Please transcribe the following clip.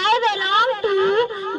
I belong to